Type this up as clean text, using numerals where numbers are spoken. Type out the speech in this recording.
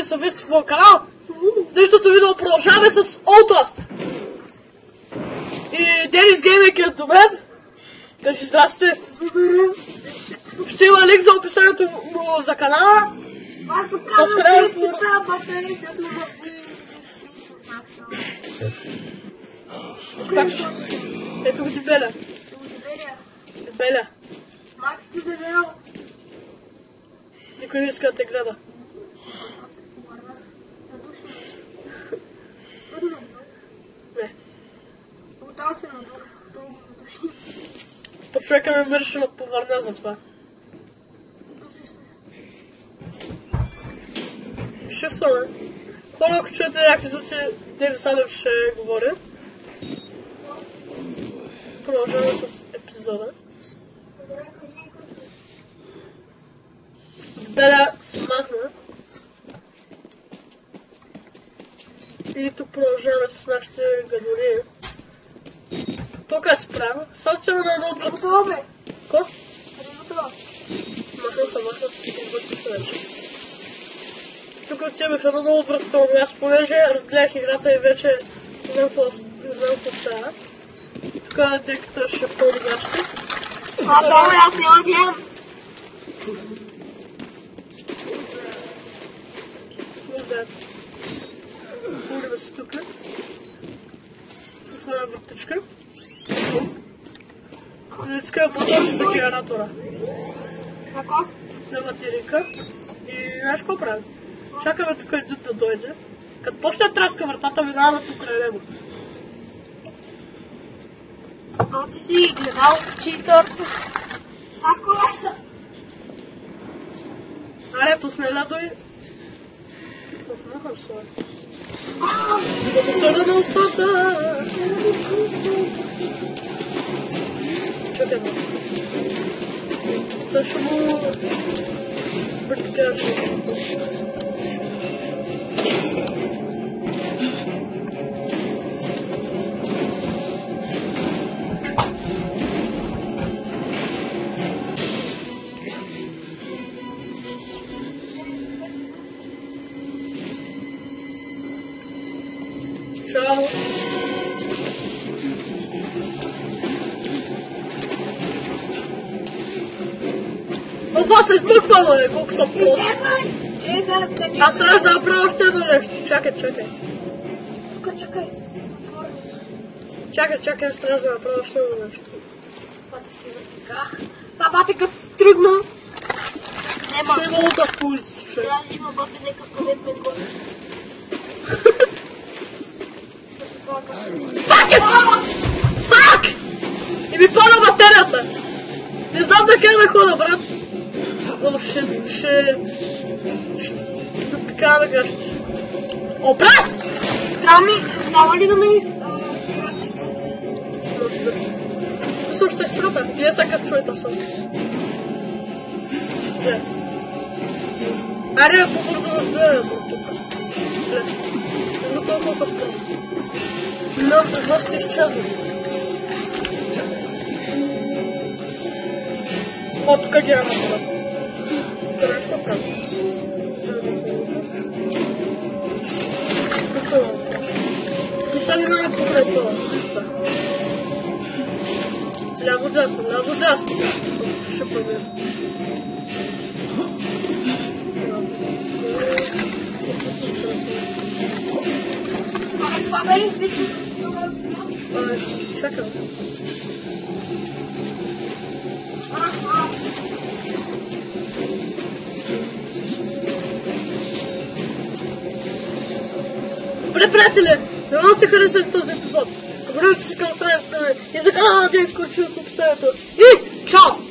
са вие сте в моя канал. В днешното видео продължаваме с Outlast. И Денис Гейминг е до мен. Кажи здрасти. Ще има линк за описанието му за канала. Аз за канал ето го ти Беля. Беля. Макс си дебел. Никой не иска да те гледа. Аз се повърна на души. Трудно. Не. Отдал се на души. То човека ме мърши на повърна за това. Души се. Ще съм, хора, ако чуете някакви звуци, Денис Алев ще говори. Продължаваме с епизода. Беля смахна. И тук продължаваме с нашите гадори. Тук е справа. Само че на едно от вас. Готово бе. Ко? Готово. Махна се и бъдете се вече. Тук отиваме в едно много отвратително място, понеже разгледах играта и вече не знам какво става. Тук деката ще пълни гащи. Добре, аз няма гледам. Улиме се тук. Това е въртичка. И иска да поточи за генератора. Какво? На батерийка. И знаеш какво прави? Чакаме тук един да дойде. Като почне да траска вратата, минаваме покрай него. А ти си гледал читър. Ако е? Аре, пусне ледо и... Махам се. Да посърда на устата! Чакай го. Също му... Бъртикаш. Чао! Това се измъква, бе, колко съм плод. Аз трябваше да направя още едно нещо. Чакай. Чакай. Чакай, аз трябваше да направя още едно нещо. Бате си затиках. Са батека си тръгна. Нема. Ще има лута в улиците, човек. Да, има бате нека според мен горе. Пак! И ми пада батерията! Не знам да как да хода, брат. О, ще допикаваме гащи. О, брат! Трябва ли да ми... Мисля, ще изпрата. Вие сега чуете съм. Не. Аре, по-бързо да сбираме тук. След. Но толкова въпрос. Но сте изчезли. О, тук ги няма хора. Тук нещо прави. И сега минава покрай това. Ляво дясно. Ще проверя. Чакай. Добре, приятели, надявам сте харесали този епизод. Абонирайте се към страницата ми и за канала на Денис Корчуев в описанието. И чао!